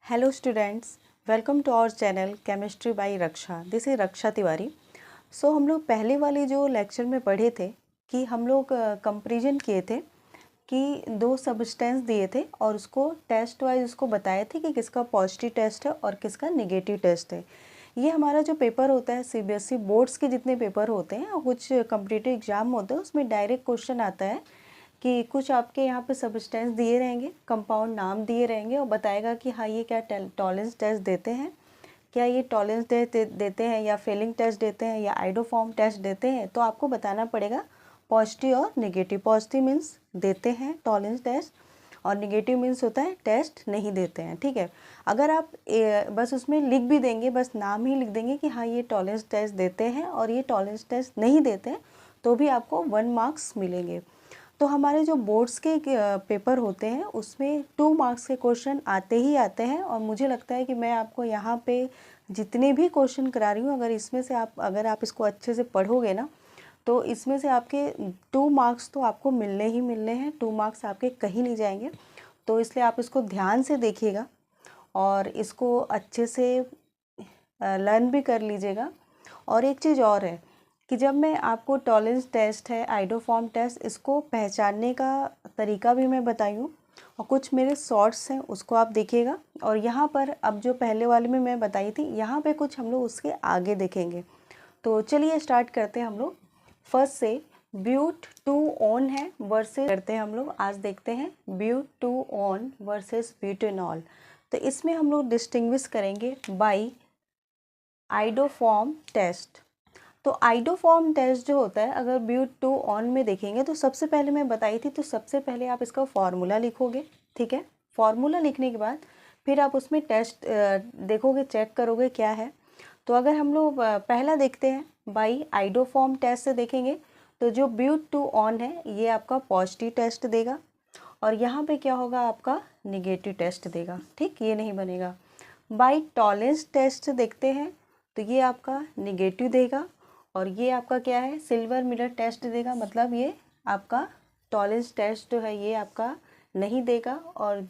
Hello students, welcome to our channel chemistry by Raksha. This is Raksha Tiwari. So हम लोग पहले वाले जो लेक्चर में पढ़े थे कि हम लोग कंपैरिजन किए थे कि दो सब्सटेंस दिए थे और उसको टेस्ट वाइज उसको बताए थे कि किसका पॉजिटिव टेस्ट है और किसका नेगेटिव टेस्ट है। ये हमारा जो पेपर होता है सीबीएसई बोर्ड्स के जितने पेपर होते हैं और कुछ कॉम्पिटिटिव एग्जाम होते हैं उसमें डायरेक्ट क्वेश्चन आता है कि कुछ आपके यहाँ पे सब्सटेंस दिए रहेंगे, कंपाउंड नाम दिए रहेंगे और बताएगा कि हाँ ये क्या टॉलरेंस टेस्ट देते हैं, क्या ये टॉलरेंस देते हैं या फेलिंग टेस्ट देते हैं या आइडोफॉर्म टेस्ट देते हैं। तो आपको बताना पड़ेगा पॉजिटिव और नेगेटिव। पॉजिटिव मीन्स देते हैं टॉलरेंस टेस्ट और नेगेटिव मीन्स होता है टेस्ट नहीं देते हैं। ठीक है, अगर आप बस उसमें लिख भी देंगे, बस नाम ही लिख देंगे कि हाँ ये टॉलरेंस टेस्ट देते हैं और ये टॉलरेंस टेस्ट नहीं देते हैं तो भी आपको 1 मार्क्स मिलेंगे। तो हमारे जो बोर्ड्स के पेपर होते हैं उसमें 2 मार्क्स के क्वेश्चन आते ही आते हैं और मुझे लगता है कि मैं आपको यहाँ पे जितने भी क्वेश्चन करा रही हूँ अगर इसमें से अगर आप इसको अच्छे से पढ़ोगे ना तो इसमें से आपके 2 मार्क्स तो आपको मिलने ही मिलने हैं। 2 मार्क्स आपके कहीं नहीं जाएंगे, तो इसलिए आप इसको ध्यान से देखिएगा और इसको अच्छे से लर्न भी कर लीजिएगा। और एक चीज़ और है कि जब मैं आपको टॉलरेंस टेस्ट है, आइडोफॉर्म टेस्ट, इसको पहचानने का तरीका भी मैं बताई हूँ और कुछ मेरे शॉर्ट्स हैं उसको आप देखिएगा। और यहाँ पर अब जो पहले वाले में मैं बताई थी यहाँ पे कुछ हम लोग उसके आगे देखेंगे। तो चलिए स्टार्ट करते हैं हम लोग फर्स्ट से। ब्यूट टू ऑन है वर्सेस करते हैं हम लोग। आज देखते हैं butanone versus butanol. तो इसमें हम लोग डिस्टिंग्विश करेंगे बाई आइडोफॉर्म टेस्ट। तो आइडोफॉर्म टेस्ट जो होता है अगर ब्यूट टू ऑन में देखेंगे तो सबसे पहले मैं बताई थी, तो सबसे पहले आप इसका फॉर्मूला लिखोगे। ठीक है, फॉर्मूला लिखने के बाद फिर आप उसमें टेस्ट देखोगे, चेक करोगे क्या है। तो अगर हम लोग पहला देखते हैं बाई आइडोफॉर्म टेस्ट से देखेंगे तो जो ब्यूट टू ऑन है ये आपका पॉजिटिव टेस्ट देगा और यहाँ पे क्या होगा आपका निगेटिव टेस्ट देगा। ठीक, ये नहीं बनेगा। बाई टॉलरेंस टेस्ट देखते हैं तो ये आपका निगेटिव देगा और ये आपका क्या है सिल्वर मिरर टेस्ट देगा, मतलब ये आपका टॉलरेंस टेस्ट जो है ये आपका नहीं देगा और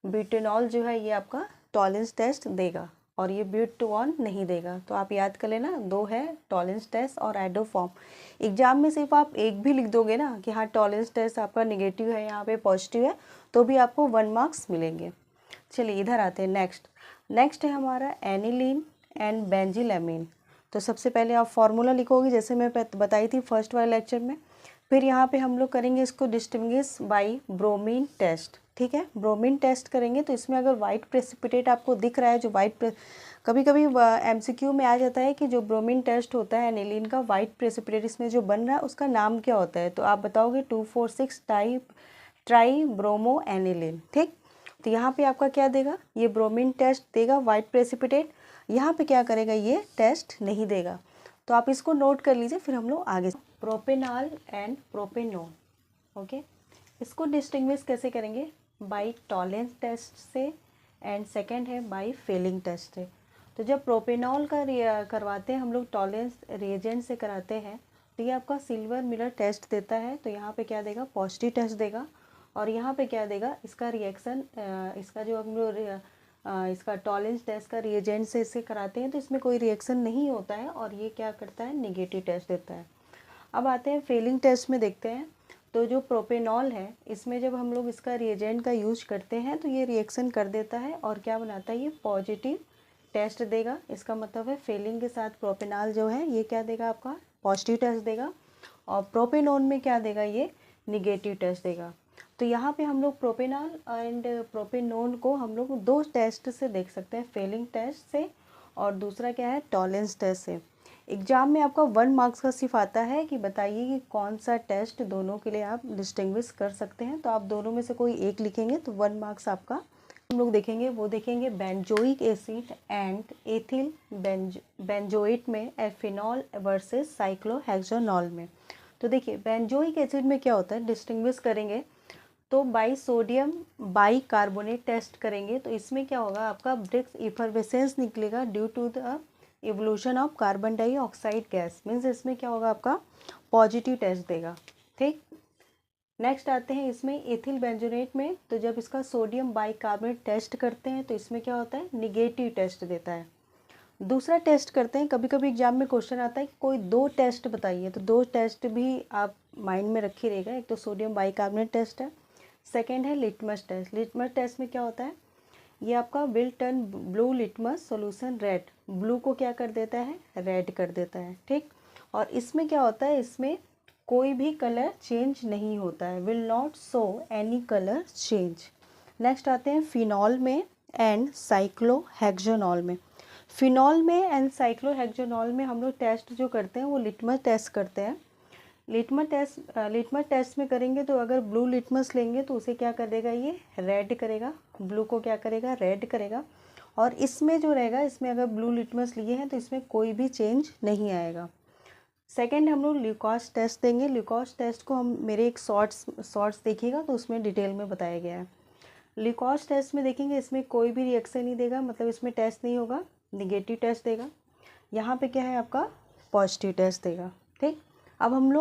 ब्यूटेनॉल जो है ये आपका टॉलरेंस टेस्ट देगा और ये ब्यूट टू ऑन नहीं देगा। तो आप याद कर लेना, 2 है टॉलरेंस टेस्ट और आइडोफॉर्म। एग्जाम में सिर्फ आप एक भी लिख दोगे ना कि हाँ टॉलरेंस टेस्ट आपका निगेटिव है, यहाँ पे पॉजिटिव है, तो भी आपको 1 मार्क्स मिलेंगे। चलिए इधर आते हैं नेक्स्ट है हमारा एनिलीन एंड बेंजिलएमीन। तो सबसे पहले आप फॉर्मूला लिखोगे जैसे मैं बताई थी फर्स्ट वाले लेक्चर में। फिर यहाँ पे हम लोग करेंगे इसको डिस्टिंग्विश बाई ब्रोमीन टेस्ट। ठीक है, ब्रोमीन टेस्ट करेंगे तो इसमें अगर वाइट प्रेसिपिटेट आपको दिख रहा है, जो कभी कभी एमसीक्यू में आ जाता है कि जो ब्रोमीन टेस्ट होता है एनिलीन का, वाइट प्रेसिपिटेट इसमें जो बन रहा है उसका नाम क्या होता है, तो आप बताओगे 2,4,6 ट्राई ब्रोमो एनिलीन। ठीक, तो यहाँ पे आपका क्या देगा, ये ब्रोमीन टेस्ट देगा वाइट प्रेसिपिटेट। यहाँ पे क्या करेगा, ये टेस्ट नहीं देगा। तो आप इसको नोट कर लीजिए, फिर हम लोग आगे प्रोपेनॉल एंड प्रोपेनोन। ओके, इसको डिस्टिंग्विश कैसे करेंगे, बाई टॉलरेंस टेस्ट से एंड सेकंड है बाई फेलिंग टेस्ट से। तो जब प्रोपेनॉल का करवाते हैं हम लोग, टॉलरेंस रिएजेंट से कराते हैं, तो ये आपका सिल्वर मिरर टेस्ट देता है। तो यहाँ पे क्या देगा, पॉजिटिव टेस्ट देगा और यहाँ पे क्या देगा, इसका रिएक्शन, इसका जो हम लोग इसका टॉलरेंस टेस्ट का रिएजेंट से इसे कराते हैं तो इसमें कोई रिएक्शन नहीं होता है और ये क्या करता है, नेगेटिव टेस्ट देता है। अब आते हैं फेलिंग टेस्ट में देखते हैं। तो जो प्रोपेनॉल है इसमें जब हम लोग इसका रिएजेंट का यूज करते हैं तो ये रिएक्शन कर देता है और क्या बनाता है, ये पॉजिटिव टेस्ट देगा। इसका मतलब है फेलिंग के साथ प्रोपेनॉल जो है ये क्या देगा, आपका पॉजिटिव टेस्ट देगा और प्रोपेनोन में क्या देगा, ये निगेटिव टेस्ट देगा। तो यहाँ पे हम लोग प्रोपेनॉल एंड प्रोपेनोन को हम लोग 2 टेस्ट से देख सकते हैं, फेलिंग टेस्ट से और दूसरा क्या है, टॉलरेंस टेस्ट से। एग्जाम में आपका 1 मार्क्स का सिर्फ आता है कि बताइए कि कौन सा टेस्ट दोनों के लिए आप डिस्टिंग्विश कर सकते हैं। तो आप दोनों में से कोई एक लिखेंगे तो 1 मार्क्स आपका हम लोग देखेंगे। वो देखेंगे benzoic acid and ethyl benzoate में, एफिनॉल वर्सेस साइक्लोहेक्सोनॉल में। तो देखिए बेंजोइक एसिड में क्या होता है, डिस्टिंग्विश करेंगे तो by sodium bicarbonate test करेंगे। तो इसमें क्या होगा, आपका ब्रिक्स इफरवेसेंस निकलेगा due to the evolution of carbon dioxide gas. Means इसमें क्या होगा, आपका पॉजिटिव टेस्ट देगा। ठीक, नेक्स्ट आते हैं इसमें एथिल बेंजोनेट में। तो जब इसका सोडियम बाइकार्बोनेट टेस्ट करते हैं तो इसमें क्या होता है, निगेटिव टेस्ट देता है। दूसरा टेस्ट करते हैं, कभी कभी एग्जाम में क्वेश्चन आता है कि कोई दो टेस्ट बताइए, तो दो टेस्ट भी आप माइंड में रखी रहेगा। एक तो सोडियम बाइकार्बोनेट टेस्ट है, सेकेंड है लिटमस टेस्ट। लिटमस टेस्ट में क्या होता है, ये आपका will turn blue litmus solution red, blue को क्या कर देता है, रेड कर देता है, ठीक। और इसमें क्या होता है, इसमें कोई भी कलर चेंज नहीं होता है, will not show any colour change. Next आते हैं फिनॉल में एंड साइक्लोहेक्सोनॉल में। फिनॉल में एंड साइक्लोहेक्सोनॉल में हम लोग टेस्ट जो करते हैं वो लिटमस टेस्ट करते हैं। लिटमस टेस्ट में करेंगे तो अगर ब्लू लिटमस लेंगे तो उसे क्या कर देगा, ये रेड करेगा, ब्लू को क्या करेगा, रेड करेगा। और इसमें जो रहेगा, इसमें अगर ब्लू लिटमस लिए हैं तो इसमें कोई भी चेंज नहीं आएगा। सेकेंड हम लोग ल्यूकोस टेस्ट देंगे। ल्यूकोस टेस्ट को हम मेरे एक शॉर्ट्स देखिएगा तो उसमें डिटेल में बताया गया है। ल्यूकोस टेस्ट में देखेंगे इसमें कोई भी रिएक्शन नहीं देगा, मतलब इसमें टेस्ट नहीं होगा, निगेटिव टेस्ट देगा। यहाँ पे क्या है आपका, पॉजिटिव टेस्ट देगा, ठीक। अब हम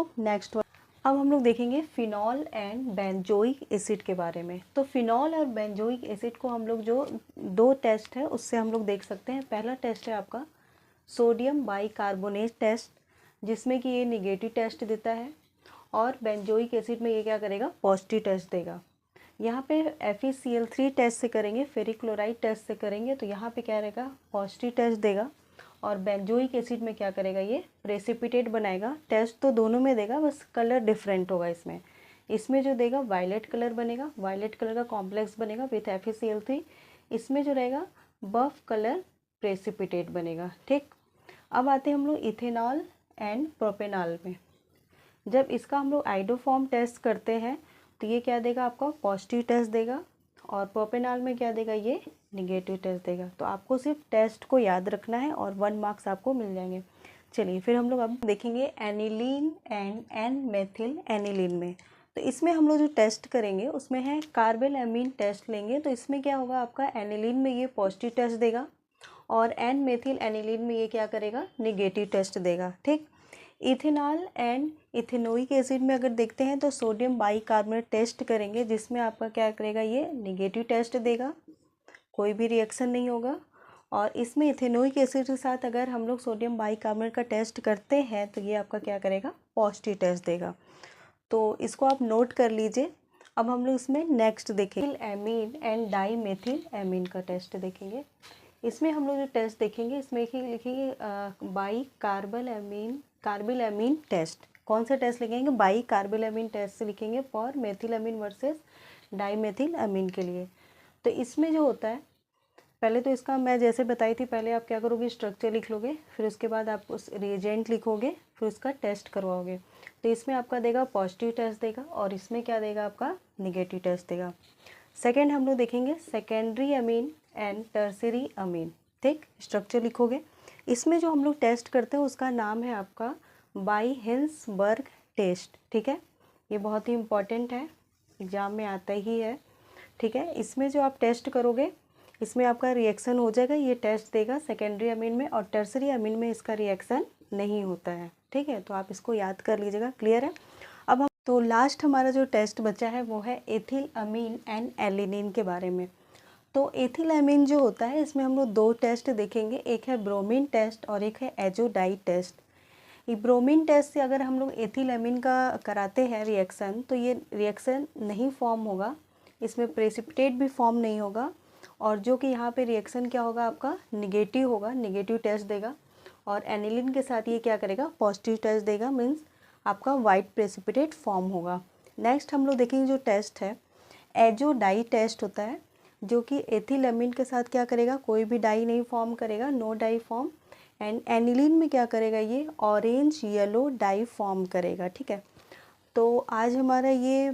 लोग देखेंगे फिनॉल एंड बेंजोइक एसिड के बारे में। तो फिनॉल और बेंजोइक एसिड को हम लोग जो दो टेस्ट है उससे हम लोग देख सकते हैं। पहला टेस्ट है आपका सोडियम बाइकार्बोनेट टेस्ट, जिसमें कि ये निगेटिव टेस्ट देता है, और बेंजोइक एसिड में ये क्या करेगा, पॉजिटिव टेस्ट देगा। यहाँ पे FeCl3 टेस्ट से करेंगे, फेरिक क्लोराइड टेस्ट से करेंगे तो यहाँ पे क्या रहेगा, पॉजिटिव टेस्ट देगा। और बेंजोइक एसिड में क्या करेगा, ये प्रेसिपिटेट बनाएगा। टेस्ट तो दोनों में देगा, बस कलर डिफरेंट होगा। इसमें जो देगा वायलेट कलर बनेगा, वायलेट कलर का कॉम्प्लेक्स बनेगा विथ FeCl3। इसमें जो रहेगा बफ कलर प्रेसिपिटेट बनेगा, ठीक। अब आते हैं हम लोग इथेनॉल एंड प्रोपेनॉल में। जब इसका हम लोग आइडोफॉर्म टेस्ट करते हैं तो ये क्या देगा, आपका पॉजिटिव टेस्ट देगा। और प्रोपेनॉल में क्या देगा, ये निगेटिव टेस्ट देगा। तो आपको सिर्फ टेस्ट को याद रखना है और 1 मार्क्स आपको मिल जाएंगे। चलिए फिर हम लोग अब देखेंगे aniline and N methyl aniline में। तो इसमें हम लोग जो टेस्ट करेंगे उसमें है कार्बन एमीन टेस्ट लेंगे। तो इसमें क्या होगा, आपका एनिलीन में ये पॉजिटिव टेस्ट देगा और एन मेथिल एनिलीन में ये क्या करेगा, निगेटिव टेस्ट देगा, ठीक। इथेनॉल एंड इथेनोइक एसिड में अगर देखते हैं तो सोडियम बाइकार्बोनेट टेस्ट करेंगे, जिसमें आपका क्या करेगा, ये निगेटिव टेस्ट देगा, कोई भी रिएक्शन नहीं होगा। और इसमें इथेनोइक एसिड के साथ अगर हम लोग सोडियम बाइकार्बोनेट का टेस्ट करते हैं तो ये आपका क्या करेगा, पॉजिटिव टेस्ट देगा। तो इसको आप नोट कर लीजिए। अब हम लोग इसमें नेक्स्ट देखेंगे amine and dimethyl amine का टेस्ट देखेंगे। इसमें हम लोग जो टेस्ट देखेंगे इसमें लिखेंगे बाई कार्बिल एमीन टेस्ट। कौन सा टेस्ट लिखेंगे, बाई कार्बिल एमीन टेस्ट से लिखेंगे for methyl amine versus dimethyl amine के लिए। तो इसमें जो होता है, पहले तो इसका मैं जैसे बताई थी, पहले आप क्या करोगे, स्ट्रक्चर लिख लोगे, फिर उसके बाद आप उस रिएजेंट लिखोगे, फिर उसका टेस्ट करवाओगे। तो इसमें आपका देगा पॉजिटिव टेस्ट देगा और इसमें क्या देगा, आपका निगेटिव टेस्ट देगा। सेकेंड हम लोग देखेंगे सेकेंडरी अमीन एंड टर्सरी अमीन, ठीक। स्ट्रक्चर लिखोगे। इसमें जो हम लोग टेस्ट करते हैं उसका नाम है आपका बाई-हिल्सबर्ग टेस्ट, ठीक है। ये बहुत ही इम्पॉर्टेंट है, एग्जाम में आता ही है, ठीक है। इसमें जो आप टेस्ट करोगे इसमें आपका रिएक्शन हो जाएगा, ये टेस्ट देगा सेकेंडरी अमीन में, और टर्सरी अमीन में इसका रिएक्शन नहीं होता है, ठीक है। तो आप इसको याद कर लीजिएगा, क्लियर है। अब हम तो लास्ट हमारा जो टेस्ट बचा है वो है एथिल अमीन एंड एलिनिन के बारे में। तो एथिल अमीन जो होता है इसमें हम लोग दो टेस्ट देखेंगे, एक है ब्रोमीन टेस्ट और एक है एजोडाइड टेस्ट। ये ब्रोमीन टेस्ट से अगर हम लोग एथिल अमीन का कराते हैं रिएक्शन तो ये रिएक्शन नहीं फॉर्म होगा, इसमें प्रेसिपिटेट भी फॉर्म नहीं होगा, और जो कि यहाँ पे रिएक्शन क्या होगा, आपका निगेटिव होगा, निगेटिव टेस्ट देगा। और एनिलीन के साथ ये क्या करेगा, पॉजिटिव टेस्ट देगा, मीन्स आपका वाइट प्रेसिपिटेट फॉर्म होगा। नेक्स्ट हम लोग देखेंगे जो टेस्ट है एजोडाई टेस्ट होता है, जो कि एथिल अमीन के साथ क्या करेगा, कोई भी डाई नहीं फॉर्म करेगा, no dye form. And aniline में क्या करेगा, ये ऑरेंज येलो डाई फॉर्म करेगा, ठीक है। तो आज हमारा ये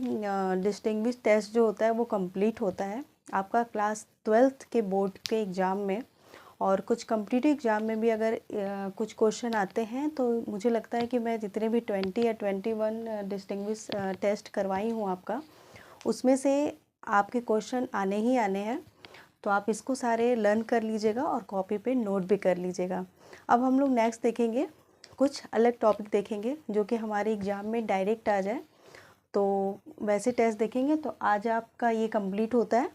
डिस्टिंग्विश टेस्ट जो होता है वो कंप्लीट होता है आपका क्लास 12th के बोर्ड के एग्ज़ाम में। और कुछ कॉम्पिटिटिव एग्ज़ाम में भी अगर कुछ क्वेश्चन आते हैं तो मुझे लगता है कि मैं जितने भी 20 या 21 डिस्टिंग्विश टेस्ट करवाई हूँ आपका, उसमें से आपके क्वेश्चन आने ही आने हैं। तो आप इसको सारे लर्न कर लीजिएगा और कॉपी पे नोट भी कर लीजिएगा। अब हम लोग नेक्स्ट देखेंगे, कुछ अलग टॉपिक देखेंगे जो कि हमारे एग्ज़ाम में डायरेक्ट आ जाए। तो वैसे टेस्ट देखेंगे तो आज आपका ये कंप्लीट होता है।